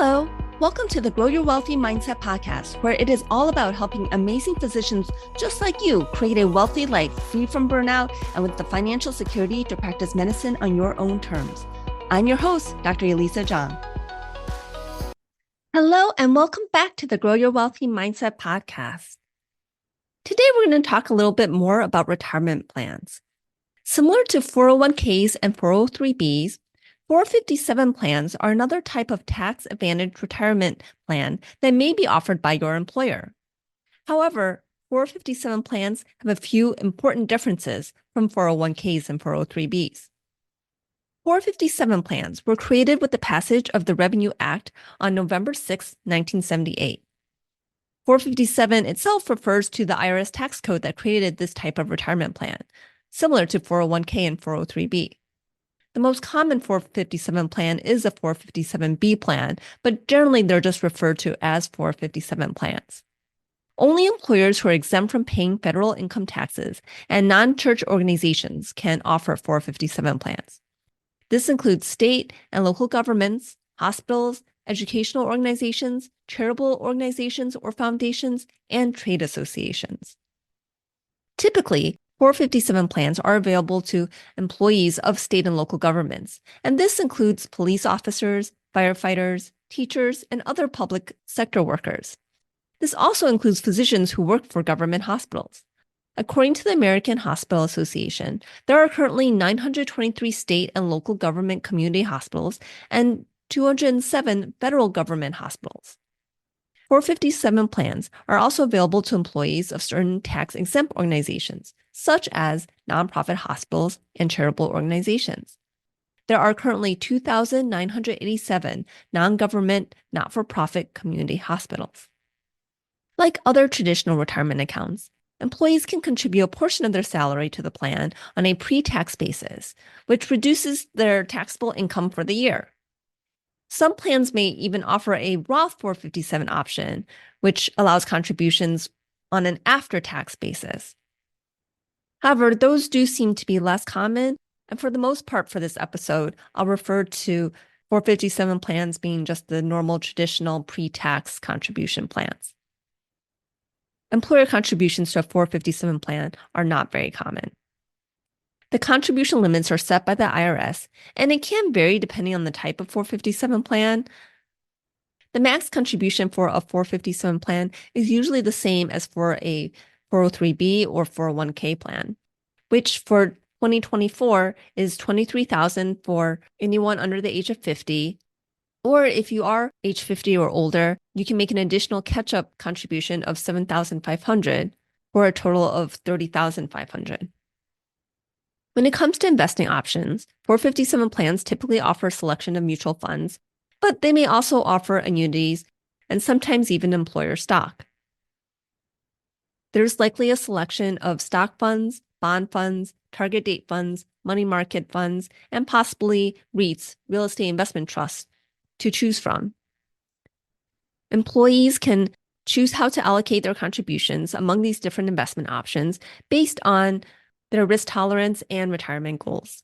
Hello, welcome to the Grow Your Wealthy Mindset podcast, where it is all about helping amazing physicians just like you create a wealthy life free from burnout and with the financial security to practice medicine on your own terms. I'm your host, Dr. Elisa Chiang. Hello, and welcome back to the Grow Your Wealthy Mindset podcast. Today, we're going to talk a little bit more about retirement plans. Similar to 401ks and 403bs, 457 plans are another type of tax-advantaged retirement plan that may be offered by your employer. However, 457 plans have a few important differences from 401ks and 403bs. 457 plans were created with the passage of the Revenue Act on November 6, 1978. 457 itself refers to the IRS tax code that created this type of retirement plan, similar to 401k and 403b. The most common 457 plan is a 457b plan, but generally they're just referred to as 457 plans. Only employers who are exempt from paying federal income taxes and non-church organizations can offer 457 plans. This includes state and local governments, hospitals, educational organizations, charitable organizations or foundations, and trade associations. Typically, 457 plans are available to employees of state and local governments, and this includes police officers, firefighters, teachers, and other public sector workers. This also includes physicians who work for government hospitals. According to the American Hospital Association, there are currently 923 state and local government community hospitals and 207 federal government hospitals. 457 plans are also available to employees of certain tax-exempt organizations, such as nonprofit hospitals and charitable organizations. There are currently 2,987 non-government, not-for-profit community hospitals. Like other traditional retirement accounts, employees can contribute a portion of their salary to the plan on a pre-tax basis, which reduces their taxable income for the year. Some plans may even offer a Roth 457 option, which allows contributions on an after-tax basis. However, those do seem to be less common, and for the most part for this episode, I'll refer to 457 plans being just the normal traditional pre-tax contribution plans. Employer contributions to a 457 plan are not very common. The contribution limits are set by the IRS, and it can vary depending on the type of 457 plan. The max contribution for a 457 plan is usually the same as for a 403b or 401k plan, which for 2024 is $23,000 for anyone under the age of 50. Or if you are age 50 or older, you can make an additional catch-up contribution of $7,500 for a total of $30,500. When it comes to investing options, 457 plans typically offer a selection of mutual funds, but they may also offer annuities and sometimes even employer stock. There's likely a selection of stock funds, bond funds, target date funds, money market funds, and possibly REITs, real estate investment trusts, to choose from. Employees can choose how to allocate their contributions among these different investment options based on their risk tolerance and retirement goals.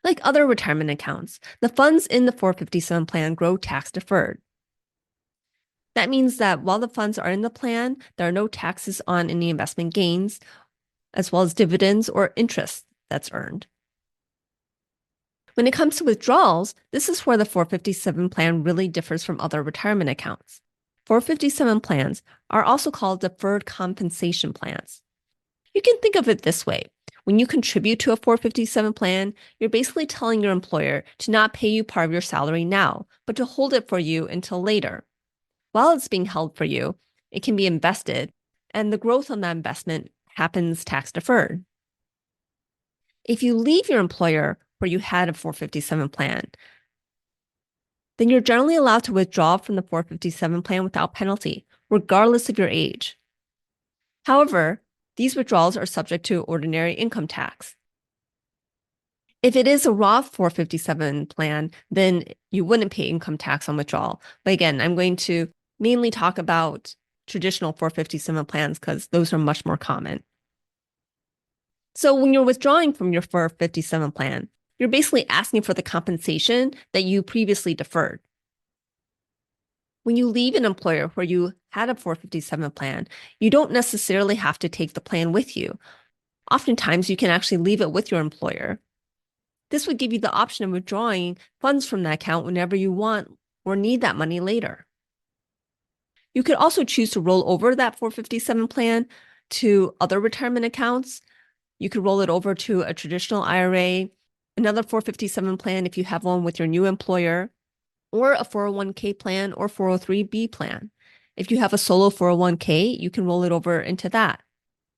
Like other retirement accounts, the funds in the 457 plan grow tax deferred. That means that while the funds are in the plan, there are no taxes on any investment gains, as well as dividends or interest that's earned. When it comes to withdrawals, this is where the 457 plan really differs from other retirement accounts. 457 plans are also called deferred compensation plans. You can think of it this way. When you contribute to a 457 plan, you're basically telling your employer to not pay you part of your salary now, but to hold it for you until later. While it's being held for you, it can be invested, and the growth on that investment happens tax deferred. If you leave your employer where you had a 457 plan, then you're generally allowed to withdraw from the 457 plan without penalty, regardless of your age. However, these withdrawals are subject to ordinary income tax. If it is a Roth 457 plan, then you wouldn't pay income tax on withdrawal. But again, I'm going to mainly talk about traditional 457 plans because those are much more common. So when you're withdrawing from your 457 plan, you're basically asking for the compensation that you previously deferred. When you leave an employer where you had a 457 plan, you don't necessarily have to take the plan with you. Oftentimes, you can actually leave it with your employer. This would give you the option of withdrawing funds from that account whenever you want or need that money later. You could also choose to roll over that 457 plan to other retirement accounts. You could roll it over to a traditional IRA, another 457 plan if you have one with your new employer, or a 401k plan or 403b plan. If you have a solo 401k, you can roll it over into that.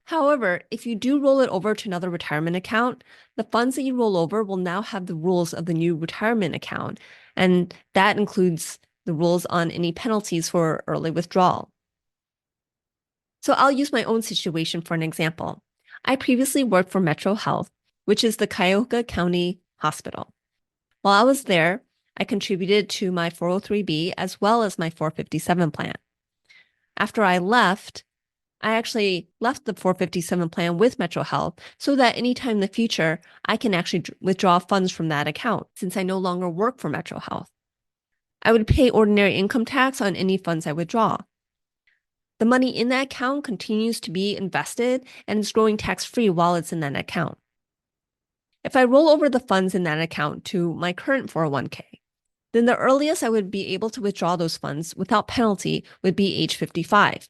However, if you do roll it over to another retirement account, the funds that you roll over will now have the rules of the new retirement account, and that includes the rules on any penalties for early withdrawal. So I'll use my own situation for an example. I previously worked for Metro Health, which is the Cuyahoga County Hospital. While I was there, I contributed to my 403b as well as my 457 plan. After I left, I actually left the 457 plan with Metro Health so that anytime in the future, I can actually withdraw funds from that account since I no longer work for Metro Health. I would pay ordinary income tax on any funds I withdraw. The money in that account continues to be invested and is growing tax-free while it's in that account. If I roll over the funds in that account to my current 401k, then the earliest I would be able to withdraw those funds without penalty would be age 55.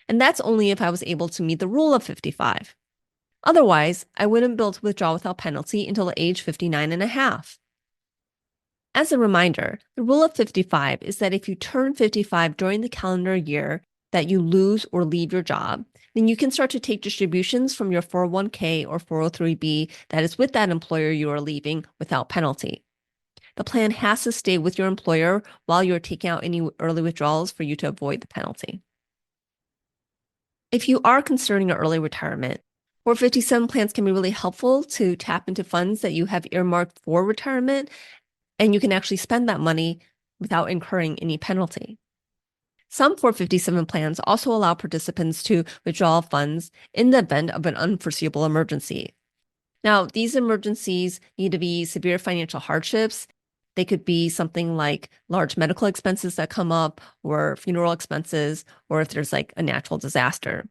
And that's only if I was able to meet the rule of 55. Otherwise, I wouldn't be able to withdraw without penalty until age 59 and a half. As a reminder, the rule of 55 is that if you turn 55 during the calendar year that you lose or leave your job, then you can start to take distributions from your 401k or 403b that is with that employer you are leaving without penalty. The plan has to stay with your employer while you're taking out any early withdrawals for you to avoid the penalty. If you are considering an early retirement, 457 plans can be really helpful to tap into funds that you have earmarked for retirement, and you can actually spend that money without incurring any penalty. Some 457 plans also allow participants to withdraw funds in the event of an unforeseeable emergency. Now, these emergencies need to be severe financial hardships. They could be something like large medical expenses that come up, or funeral expenses, or if there's like a natural disaster.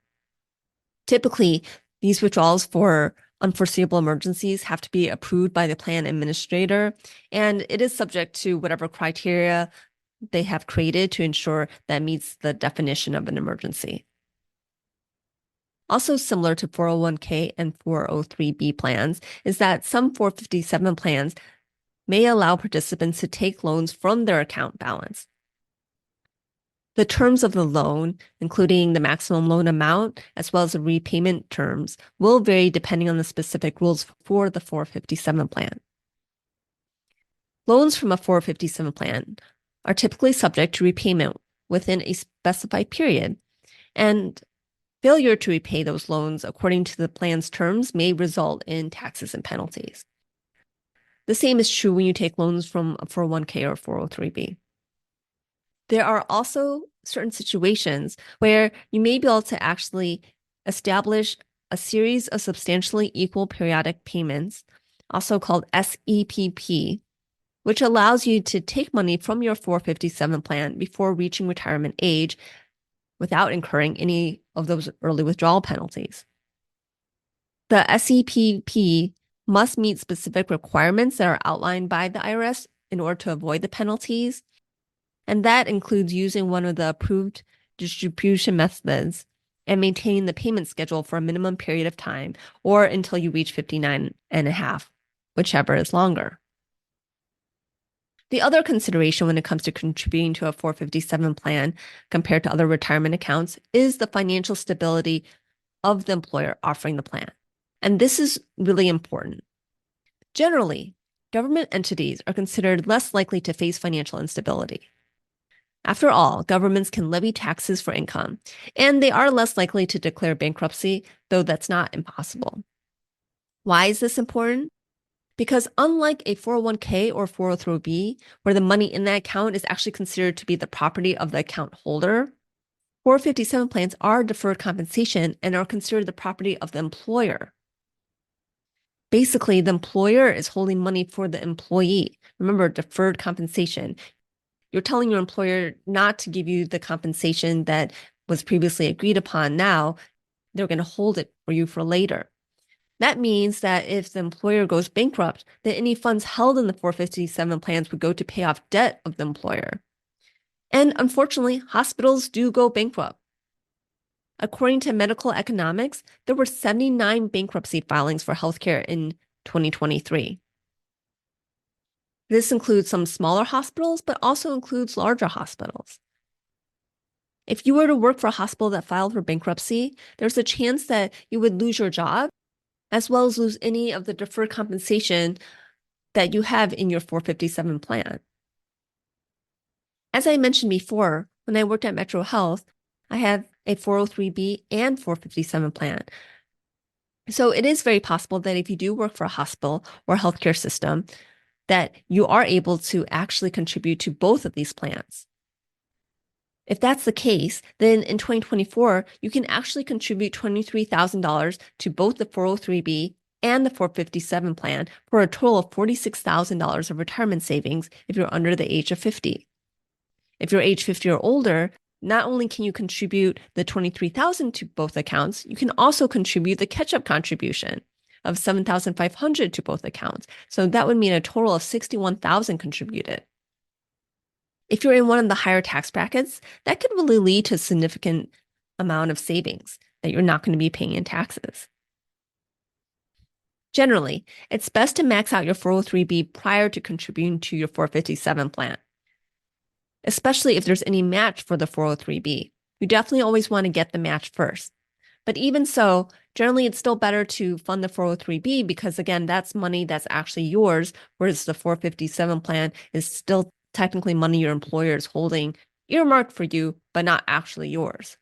Typically, these withdrawals for unforeseeable emergencies have to be approved by the plan administrator, and it is subject to whatever criteria they have created to ensure that meets the definition of an emergency. Also similar to 401k and 403b plans is that some 457 plans may allow participants to take loans from their account balance. The terms of the loan, including the maximum loan amount, as well as the repayment terms, will vary depending on the specific rules for the 457 plan. Loans from a 457 plan are typically subject to repayment within a specified period, and failure to repay those loans according to the plan's terms may result in taxes and penalties. The same is true when you take loans from a 401k or 403b. There are also certain situations where you may be able to actually establish a series of substantially equal periodic payments, also called SEPP, which allows you to take money from your 457 plan before reaching retirement age without incurring any of those early withdrawal penalties. The SEPP must meet specific requirements that are outlined by the IRS in order to avoid the penalties, and that includes using one of the approved distribution methods and maintaining the payment schedule for a minimum period of time or until you reach 59 and a half, whichever is longer. The other consideration when it comes to contributing to a 457 plan compared to other retirement accounts is the financial stability of the employer offering the plan. And this is really important. Generally, government entities are considered less likely to face financial instability. After all, governments can levy taxes for income, and they are less likely to declare bankruptcy, though that's not impossible. Why is this important? Because unlike a 401k or 403b, where the money in that account is actually considered to be the property of the account holder, 457 plans are deferred compensation and are considered the property of the employer. Basically, the employer is holding money for the employee. Remember, deferred compensation. You're telling your employer not to give you the compensation that was previously agreed upon. Now they're going to hold it for you for later. That means that if the employer goes bankrupt, then any funds held in the 457 plans would go to pay off debt of the employer. And unfortunately, hospitals do go bankrupt. According to Medical Economics, there were 79 bankruptcy filings for healthcare in 2023. This includes some smaller hospitals, but also includes larger hospitals. If you were to work for a hospital that filed for bankruptcy, there's a chance that you would lose your job, as well as lose any of the deferred compensation that you have in your 457 plan. As I mentioned before, when I worked at Metro Health, I have a 403B and 457 plan. So it is very possible that if you do work for a hospital or a healthcare system, that you are able to actually contribute to both of these plans. If that's the case, then in 2024, you can actually contribute $23,000 to both the 403B and the 457 plan for a total of $46,000 of retirement savings if you're under the age of 50. If you're age 50 or older, not only can you contribute the $23,000 to both accounts, you can also contribute the catch-up contribution of $7,500 to both accounts. So that would mean a total of $61,000 contributed. If you're in one of the higher tax brackets, that could really lead to a significant amount of savings that you're not going to be paying in taxes. Generally, it's best to max out your 403B prior to contributing to your 457 plan, especially if there's any match for the 403B. You definitely always want to get the match first. But even so, generally, it's still better to fund the 403B because, again, that's money that's actually yours, whereas the 457 plan is still technically money your employer is holding earmarked for you, but not actually yours.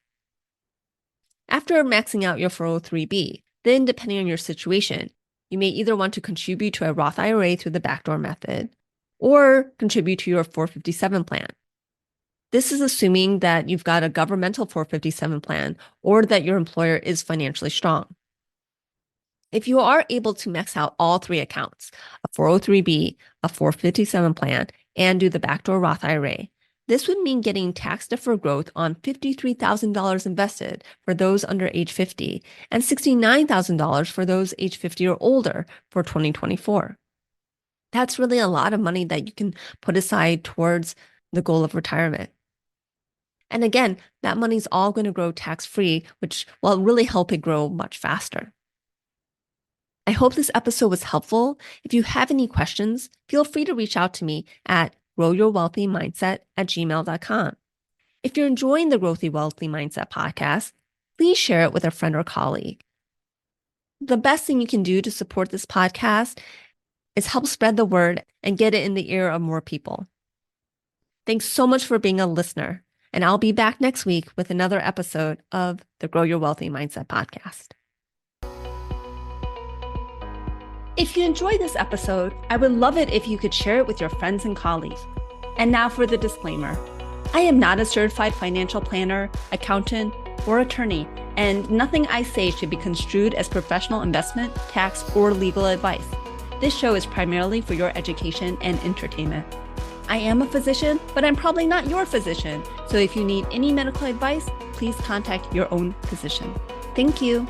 After maxing out your 403B, then depending on your situation, you may either want to contribute to a Roth IRA through the backdoor method or contribute to your 457 plan. This is assuming that you've got a governmental 457 plan or that your employer is financially strong. If you are able to max out all three accounts, a 403B, a 457 plan, and do the backdoor Roth IRA, this would mean getting tax-deferred growth on $53,000 invested for those under age 50 and $69,000 for those age 50 or older for 2024. That's really a lot of money that you can put aside towards the goal of retirement. And again, that money's all going to grow tax-free, which will really help it grow much faster. I hope this episode was helpful. If you have any questions, feel free to reach out to me at growyourwealthymindset@gmail.com. If you're enjoying the Growthy Wealthy Mindset podcast, please share it with a friend or colleague. The best thing you can do to support this podcast is help spread the word and get it in the ear of more people. Thanks so much for being a listener. And I'll be back next week with another episode of the Grow Your Wealthy Mindset podcast. If you enjoyed this episode, I would love it if you could share it with your friends and colleagues. And now for the disclaimer. I am not a certified financial planner, accountant, or attorney, and nothing I say should be construed as professional investment, tax, or legal advice. This show is primarily for your education and entertainment. I am a physician, but I'm probably not your physician. So if you need any medical advice, please contact your own physician. Thank you.